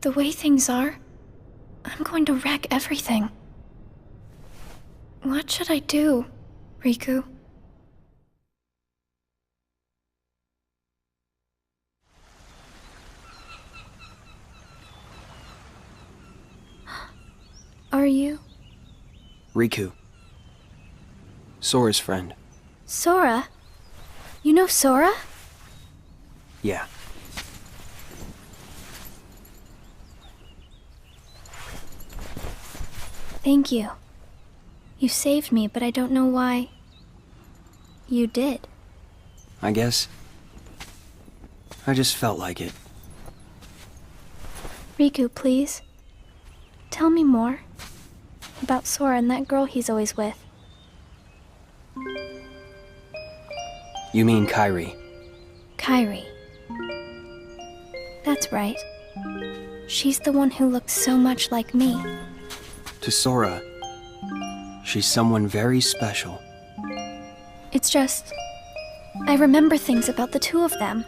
The way things are, I'm going to wreck everything. What should I do, Riku? Are you? Riku. Sora's friend. Sora? You know Sora? Yeah. Thank you. You saved me, but I don't know why... you did. I guess I just felt like it. Riku, please. Tell me more. About Sora and that girl he's always with. You mean Kairi? Kairi. That's right. She's the one who looks so much like me. To Sora, she's someone very special. It's just... I remember things about the two of them.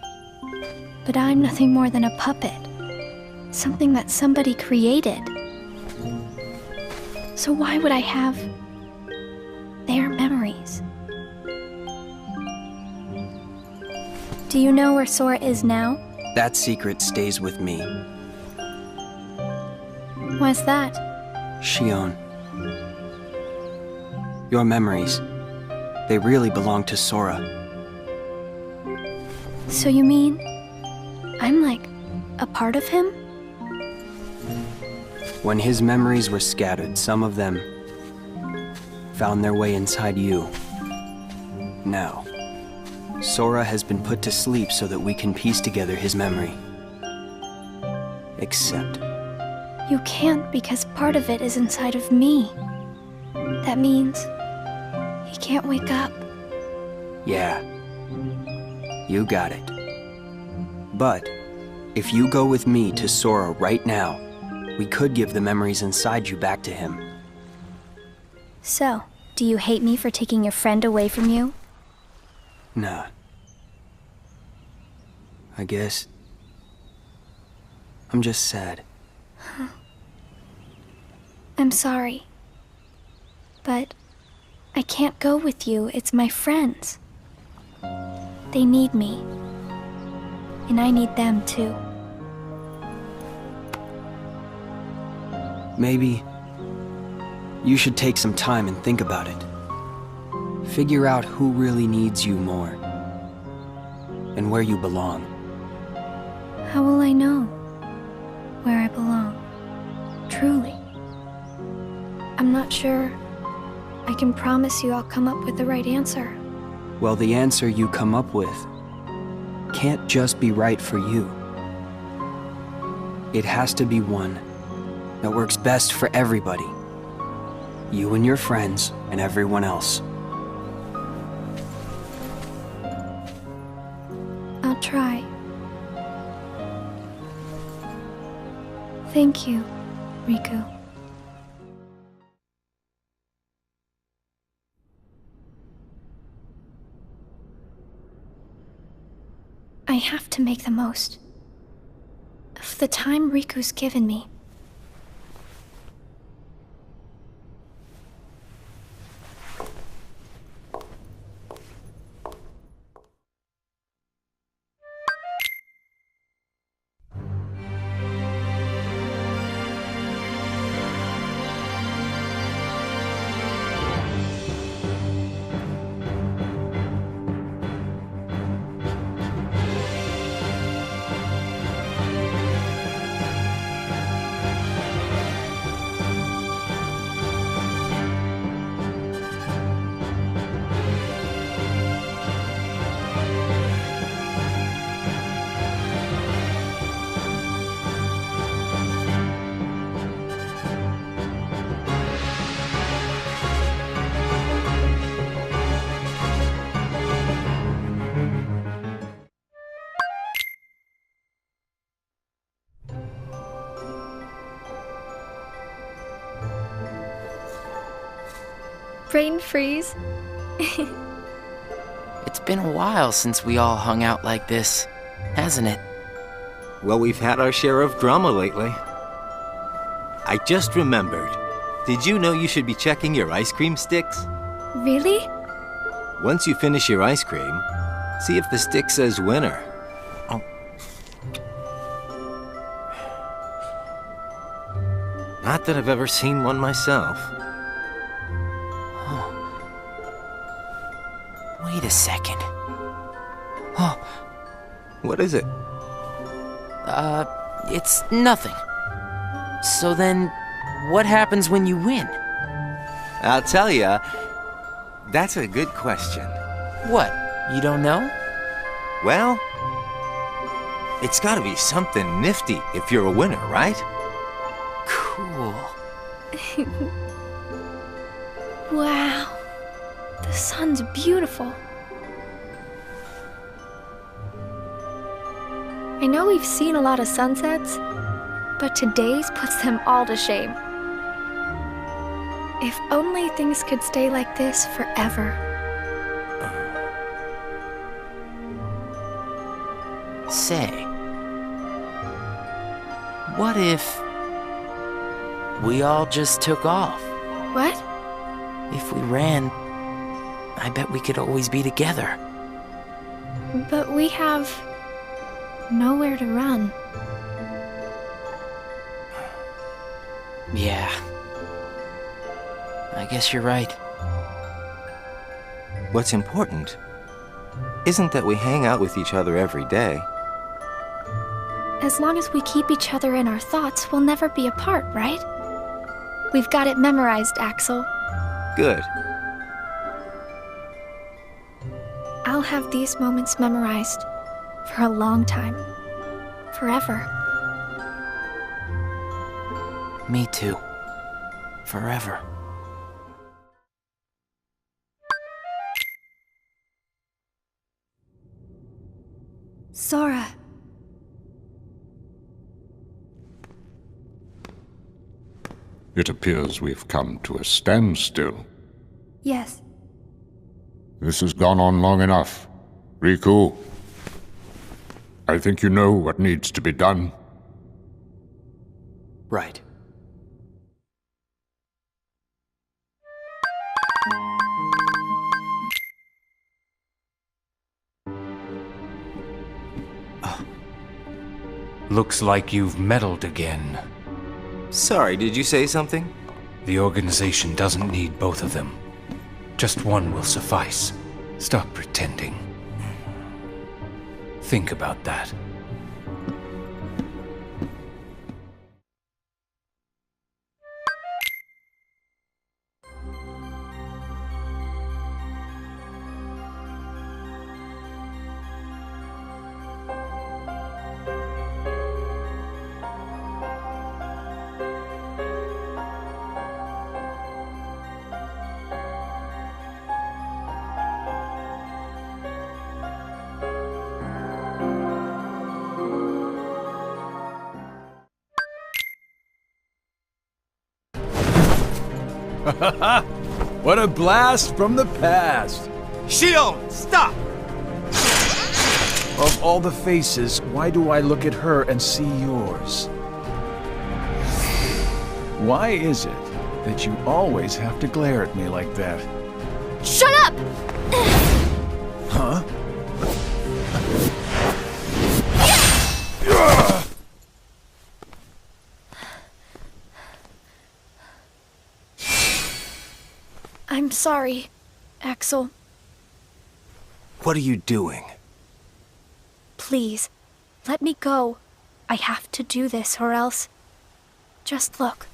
But I'm nothing more than a puppet. Something that somebody created. So why would I have... their memories? Do you know where Sora is now? That secret stays with me. Why's that? Shion. Your memories, they really belong to Sora. So you mean... I'm like... a part of him? When his memories were scattered, some of them found their way inside you. Now, Sora has been put to sleep so that we can piece together his memory. Except... You can't because part of it is inside of me. That means... he can't wake up. Yeah. You got it. But, if you go with me to Sora right now, we could give the memories inside you back to him. So, do you hate me for taking your friend away from you? Nah. I guess... I'm just sad. I'm sorry. But... I can't go with you, it's my friends. They need me. And I need them too. Maybe... you should take some time and think about it. Figure out who really needs you more. And where you belong. How will I know where I belong? Truly. I'm not sure I can promise you I'll come up with the right answer. Well, the answer you come up with can't just be right for you. It has to be one that works best for everybody. You and your friends and everyone else. I'll try. Thank you, Riku. I have to make the most of the time Riku's given me. Brain freeze. It's been a while since we all hung out like this, hasn't it? Well, we've had our share of drama lately. I just remembered. Did you know you should be checking your ice cream sticks? Really? Once you finish your ice cream, see if the stick says winner. Oh. Not that I've ever seen one myself. Wait a second. Oh, what is it? It's nothing. So then, what happens when you win? I'll tell ya. That's a good question. What? You don't know? Well, it's gotta be something nifty if you're a winner, right? Cool. Wow. The sun's beautiful. I know we've seen a lot of sunsets, but today's puts them all to shame. If only things could stay like this forever. Say, what if we all just took off? What? If we ran, I bet we could always be together. But we have nowhere to run. Yeah. I guess you're right. What's important isn't that we hang out with each other every day. As long as we keep each other in our thoughts, we'll never be apart, right? We've got it memorized, Axel. Good. I'll have these moments memorized for a long time. Forever. Me too. Forever. Sora. It appears we've come to a standstill. Yes. This has gone on long enough. Riku, I think you know what needs to be done. Right. Looks like you've meddled again. Sorry, did you say something? The organization doesn't need both of them. Just one will suffice. Stop pretending. Think about that. What a blast from the past! Shion, stop! Of all the faces, why do I look at her and see yours? Why is it that you always have to glare at me like that? Shut up! Huh? I'm sorry, Axel. What are you doing? Please, let me go. I have to do this or else... Just look.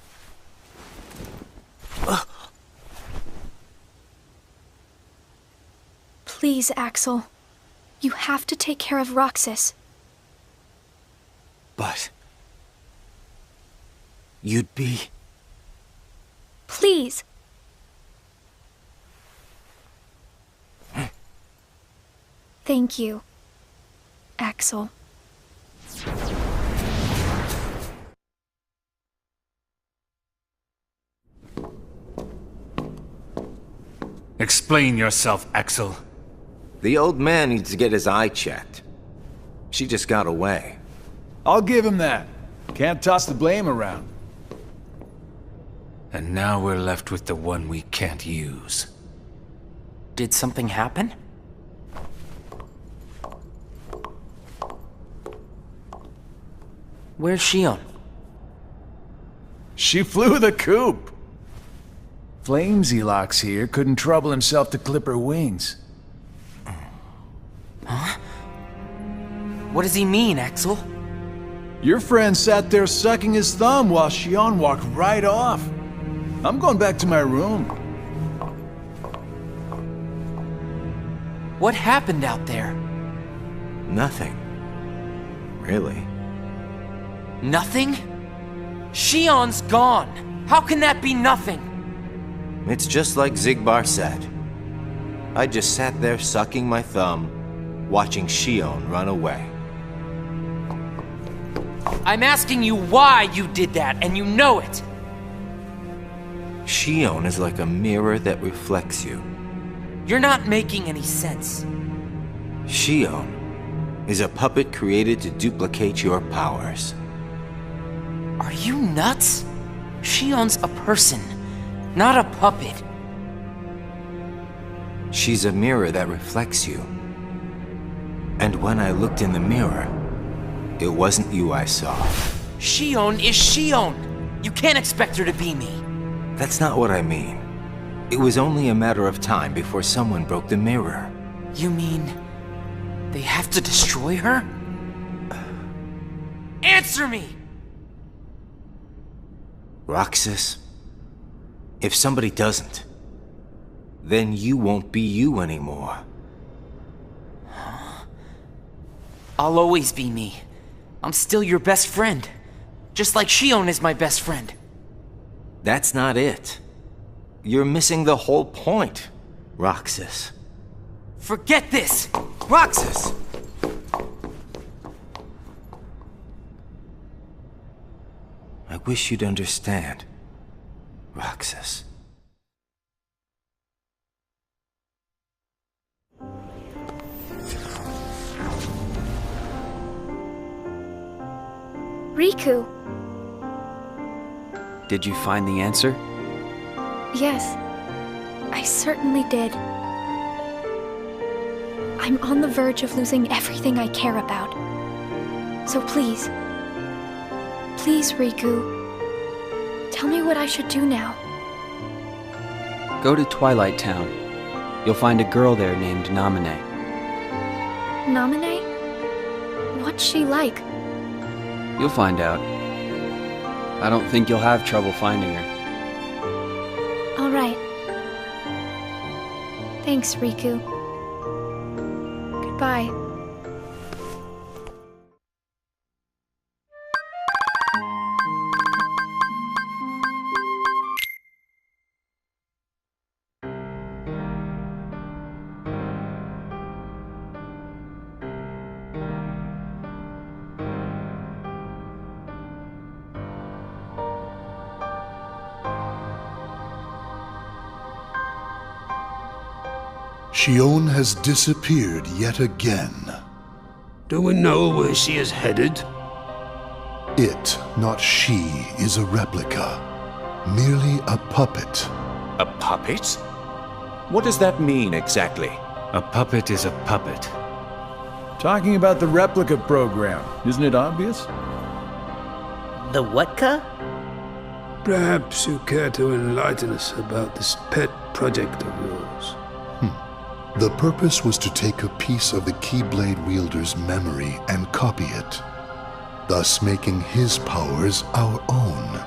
Please, Axel. You have to take care of Roxas. But... you'd be... Please. Thank you, Axel. Explain yourself, Axel. The old man needs to get his eye checked. She just got away. I'll give him that. Can't toss the blame around. And now we're left with the one we can't use. Did something happen? Where's Shion? She flew the coop. Flamesy Locks here couldn't trouble himself to clip her wings. What does he mean, Axel? Your friend sat there sucking his thumb while Shion walked right off. I'm going back to my room. What happened out there? Nothing. Really. Nothing? Shion's gone. How can that be nothing? It's just like Zigbar said. I just sat there sucking my thumb, watching Shion run away. I'm asking you why you did that, and you know it. Shion is like a mirror that reflects you. You're not making any sense. Shion is a puppet created to duplicate your powers. Are you nuts? Shion's a person, not a puppet. She's a mirror that reflects you. And when I looked in the mirror, it wasn't you I saw. Shion is Shion. You can't expect her to be me. That's not what I mean. It was only a matter of time before someone broke the mirror. You mean they have to destroy her? Answer me! Roxas, if somebody doesn't, then you won't be you anymore. I'll always be me. I'm still your best friend. Just like Shion is my best friend. That's not it. You're missing the whole point, Roxas. Forget this! Roxas! I wish you'd understand, Roxas. Riku. Did you find the answer? Yes, I certainly did. I'm on the verge of losing everything I care about. So please, Riku, tell me what I should do now. Go to Twilight Town. You'll find a girl there named Namine. Namine? What's she like? You'll find out. I don't think you'll have trouble finding her. All right. Thanks, Riku. Goodbye. Shion has disappeared yet again. Do we know where she is headed? It, not she, is a replica. Merely a puppet. A puppet? What does that mean exactly? A puppet is a puppet. Talking about the replica program, isn't it obvious? The what-ka? Perhaps you care to enlighten us about this pet project of yours. The purpose was to take a piece of the Keyblade wielder's memory and copy it, thus making his powers our own.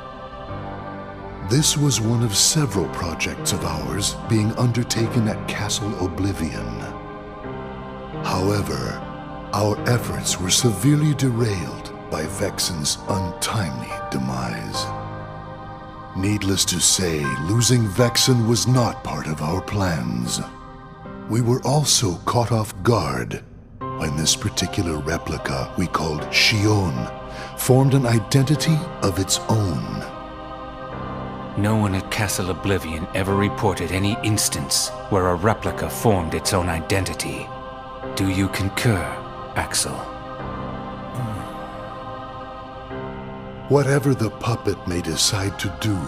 This was one of several projects of ours being undertaken at Castle Oblivion. However, our efforts were severely derailed by Vexen's untimely demise. Needless to say, losing Vexen was not part of our plans. We were also caught off guard when this particular replica we called Shion formed an identity of its own. No one at Castle Oblivion ever reported any instance where a replica formed its own identity. Do you concur, Axel? Whatever the puppet may decide to do,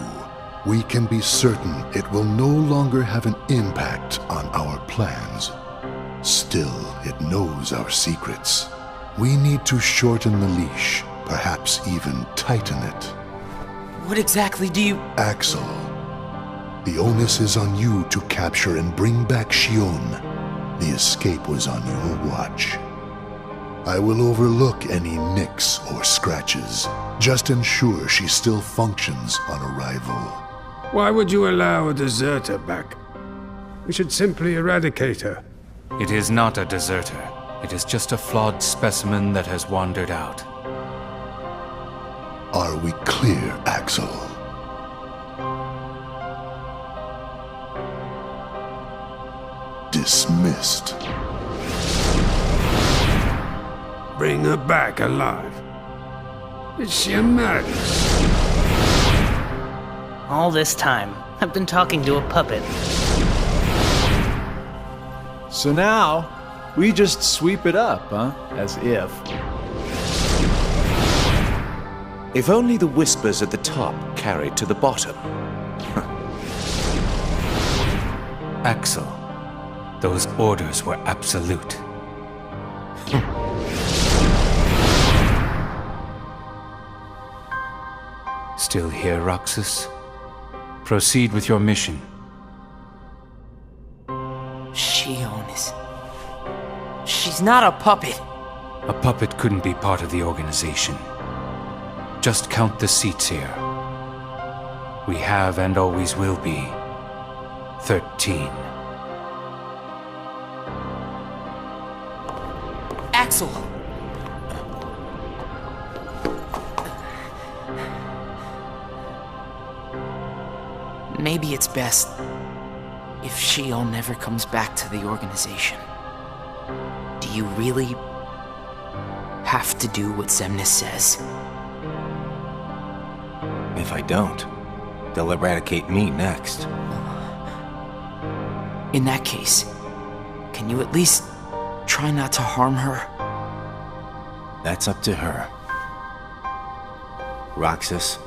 we can be certain it will no longer have an impact on our plans. Still, it knows our secrets. We need to shorten the leash, perhaps even tighten it. What exactly do you... Axel, the onus is on you to capture and bring back Shion. The escape was on your watch. I will overlook any nicks or scratches. Just ensure she still functions on arrival. Why would you allow a deserter back? We should simply eradicate her. It is not a deserter. It is just a flawed specimen that has wandered out. Are we clear, Axel? Dismissed. Bring her back alive. Is she a madness? All this time, I've been talking to a puppet. So now, we just sweep it up, huh? As if. If only the whispers at the top carried to the bottom. Axel, those orders were absolute. Still here, Roxas? Proceed with your mission. Shion is... She's not a puppet. A puppet couldn't be part of the organization. Just count the seats here. We have and always will be 13. Axel! Maybe it's best if Shion never comes back to the organization. Do you really have to do what Xemnas says? If I don't, they'll eradicate me next. In that case, can you at least try not to harm her? That's up to her. Roxas,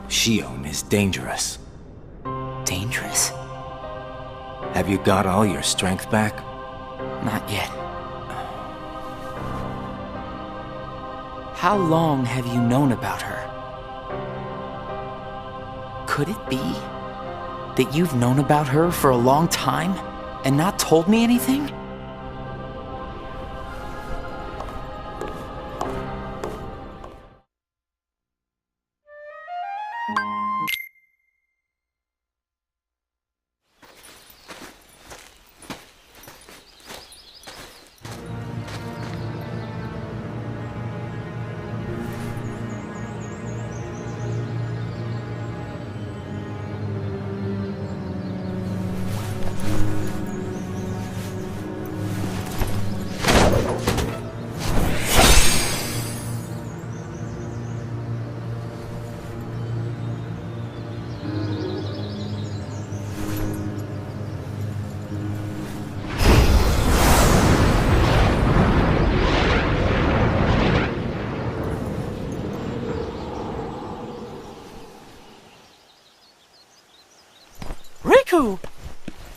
Shion is dangerous. Dangerous? Have you got all your strength back? Not yet. How long have you known about her? Could it be that you've known about her for a long time and not told me anything?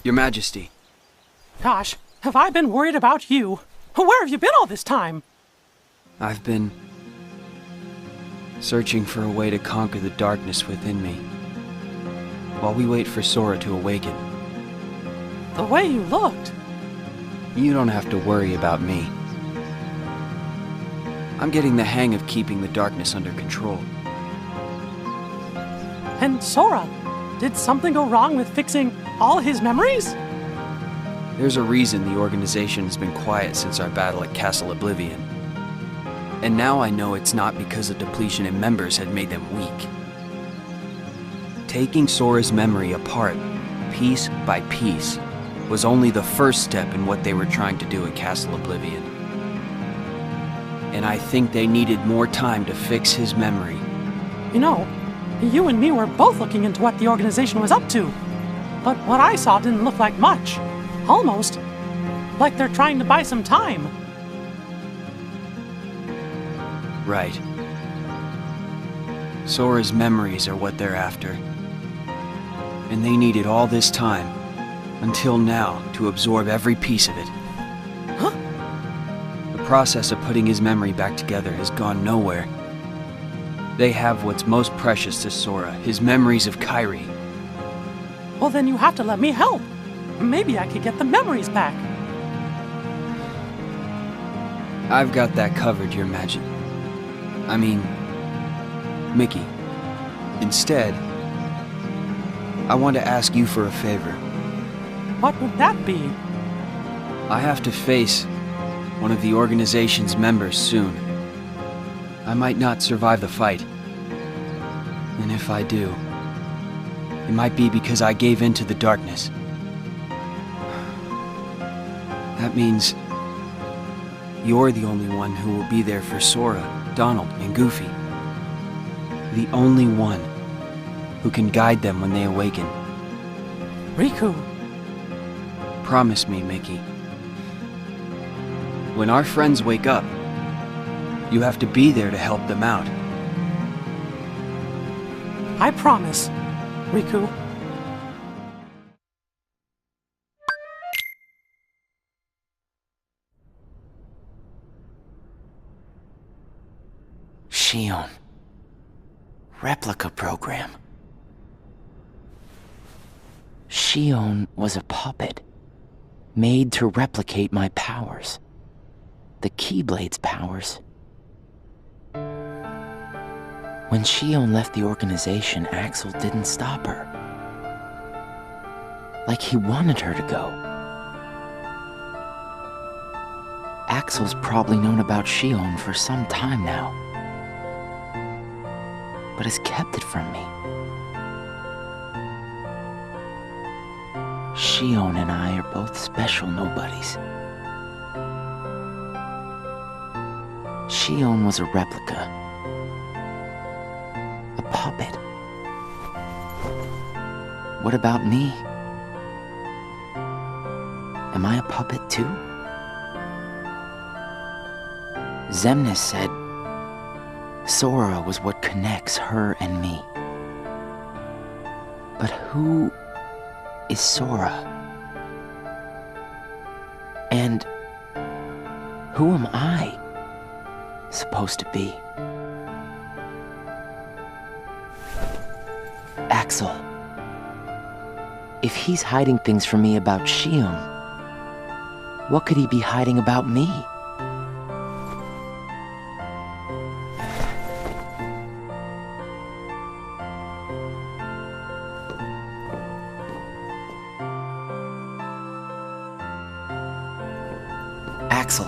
Your Majesty. Gosh, have I been worried about you? Where have you been all this time? I've been searching for a way to conquer the darkness within me, while we wait for Sora to awaken. The way you looked. You don't have to worry about me. I'm getting the hang of keeping the darkness under control. And Sora, did something go wrong with fixing all his memories? There's a reason the organization has been quiet since our battle at Castle Oblivion. And now I know it's not because a depletion in members had made them weak. Taking Sora's memory apart, piece by piece, was only the first step in what they were trying to do at Castle Oblivion. And I think they needed more time to fix his memory. You know, you and me were both looking into what the organization was up to. But what I saw didn't look like much. Almost like they're trying to buy some time. Right. Sora's memories are what they're after. And they needed all this time, until now, to absorb every piece of it. Huh? The process of putting his memory back together has gone nowhere. They have what's most precious to Sora, his memories of Kairi. Well, then you have to let me help. Maybe I could get the memories back. I've got that covered, Your Majesty. I mean, Mickey. Instead, I want to ask you for a favor. What would that be? I have to face one of the organization's members soon. I might not survive the fight. And if I do, it might be because I gave in to the darkness. That means you're the only one who will be there for Sora, Donald, and Goofy. The only one who can guide them when they awaken. Riku. Promise me, Mickey. When our friends wake up, you have to be there to help them out. I promise, Riku. Shion. Replica program. Shion was a puppet, made to replicate my powers. The Keyblade's powers. When Shion left the organization, Axel didn't stop her. Like he wanted her to go. Axel's probably known about Shion for some time now, but has kept it from me. Shion and I are both special nobodies. Shion was a replica. A puppet. What about me? Am I a puppet too? Xemnas said Sora was what connects her and me. But who is Sora? And who am I supposed to be? Axel. If he's hiding things from me about Shion, what could he be hiding about me? Axel.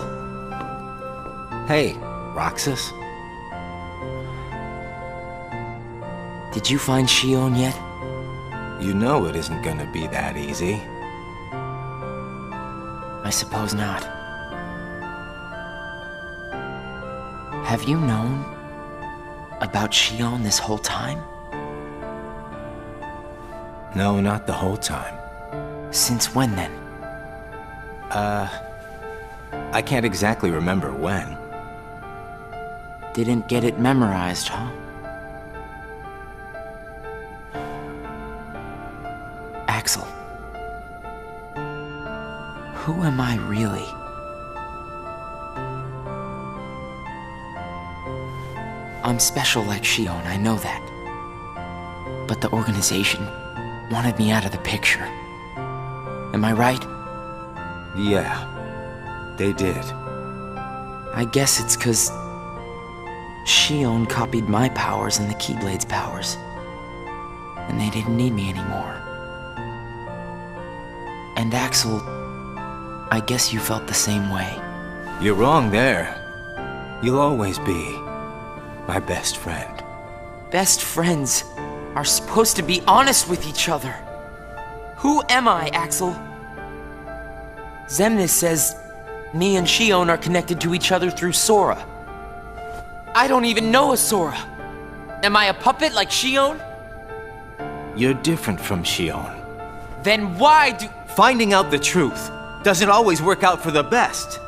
Hey, Roxas. Did you find Shion yet? You know it isn't gonna be that easy. I suppose not. Have you known about Shion this whole time? No, not the whole time. Since when then? I can't exactly remember when. Didn't get it memorized, huh? Axel. Who am I really? I'm special like Shion, I know that. But the organization wanted me out of the picture. Am I right? Yeah, they did. I guess it's 'cause Shion copied my powers and the Keyblade's powers. And they didn't need me anymore. And Axel, I guess you felt the same way. You're wrong there. You'll always be my best friend. Best friends are supposed to be honest with each other. Who am I, Axel? Xemnas says me and Shion are connected to each other through Sora. I don't even know a Sora. Am I a puppet like Shion? You're different from Shion. Then why do... Finding out the truth doesn't always work out for the best.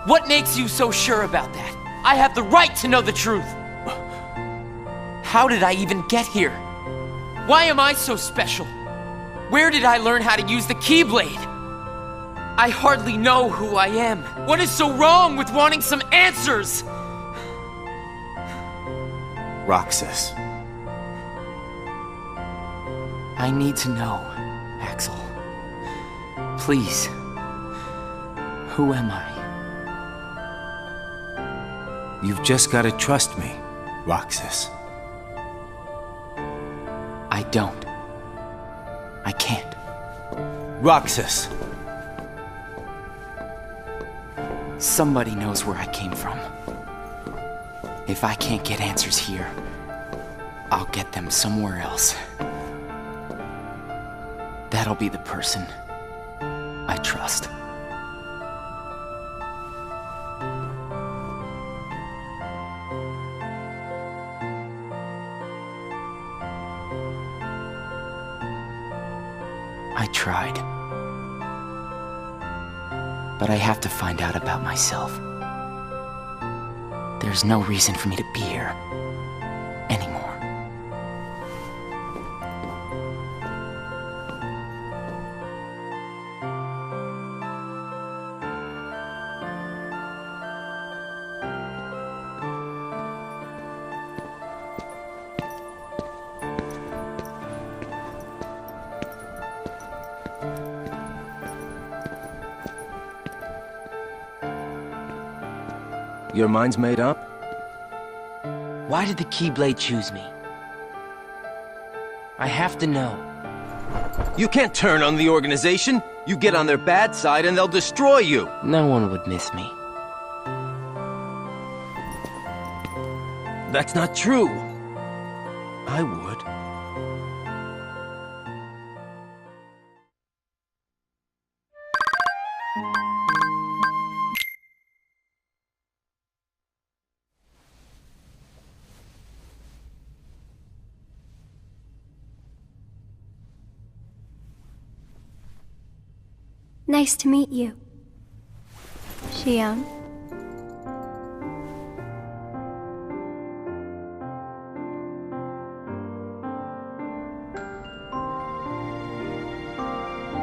What makes you so sure about that? I have the right to know the truth. How did I even get here? Why am I so special? Where did I learn how to use the Keyblade? I hardly know who I am. What is so wrong with wanting some answers? Roxas. I need to know, Axel. Please. Who am I? You've just gotta trust me, Roxas. I don't. I can't. Roxas! Somebody knows where I came from. If I can't get answers here, I'll get them somewhere else. That'll be the person I trust. I tried. But I have to find out about myself. There's no reason for me to be here anymore. Your mind's made up? Why did the Keyblade choose me? I have to know. You can't turn on the organization! You get on their bad side and they'll destroy you! No one would miss me. That's not true. I would. Nice to meet you, Xion.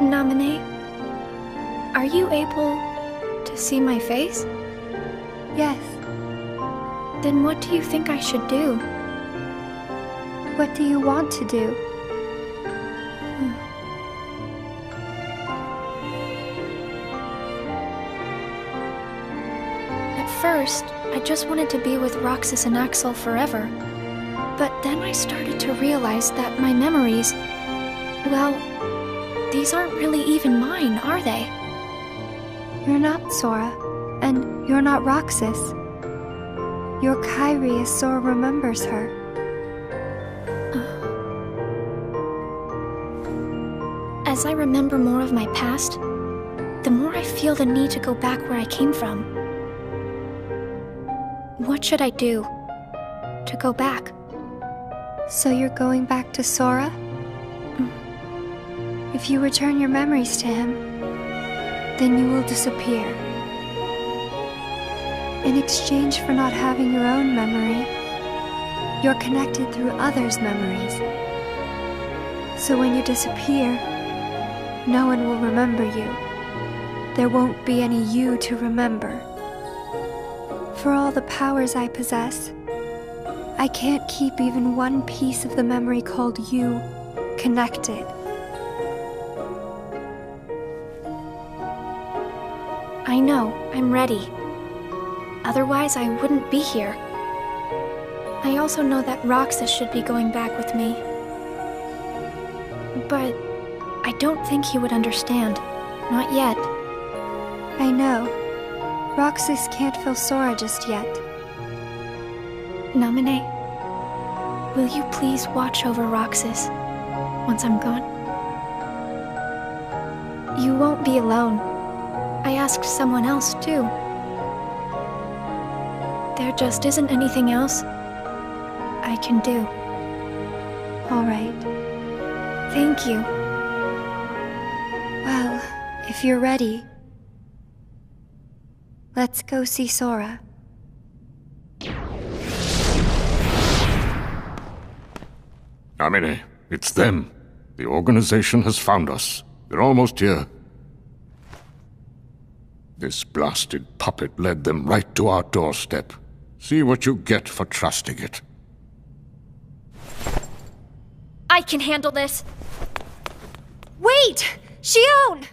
Nominate, are you able to see my face? Yes. Then what do you think I should do? What do you want to do? First, I just wanted to be with Roxas and Axel forever. But then I started to realize that my memories, well, these aren't really even mine, are they? You're not Sora, and you're not Roxas. You're Kairi as Sora remembers her. As I remember more of my past, the more I feel the need to go back where I came from. What should I do to go back? So you're going back to Sora? If you return your memories to him, then you will disappear. In exchange for not having your own memory, you're connected through others' memories. So when you disappear, no one will remember you. There won't be any you to remember. For all the powers I possess, I can't keep even one piece of the memory called you connected. I know, I'm ready. Otherwise, I wouldn't be here. I also know that Roxas should be going back with me. But I don't think he would understand. Not yet. I know. Roxas can't feel Sora just yet. Naminé, will you please watch over Roxas once I'm gone? You won't be alone. I asked someone else, too. There just isn't anything else I can do. All right. Thank you. Well, if you're ready, let's go see Sora. Amine, it's them. The organization has found us. They're almost here. This blasted puppet led them right to our doorstep. See what you get for trusting it. I can handle this. Wait! Shion!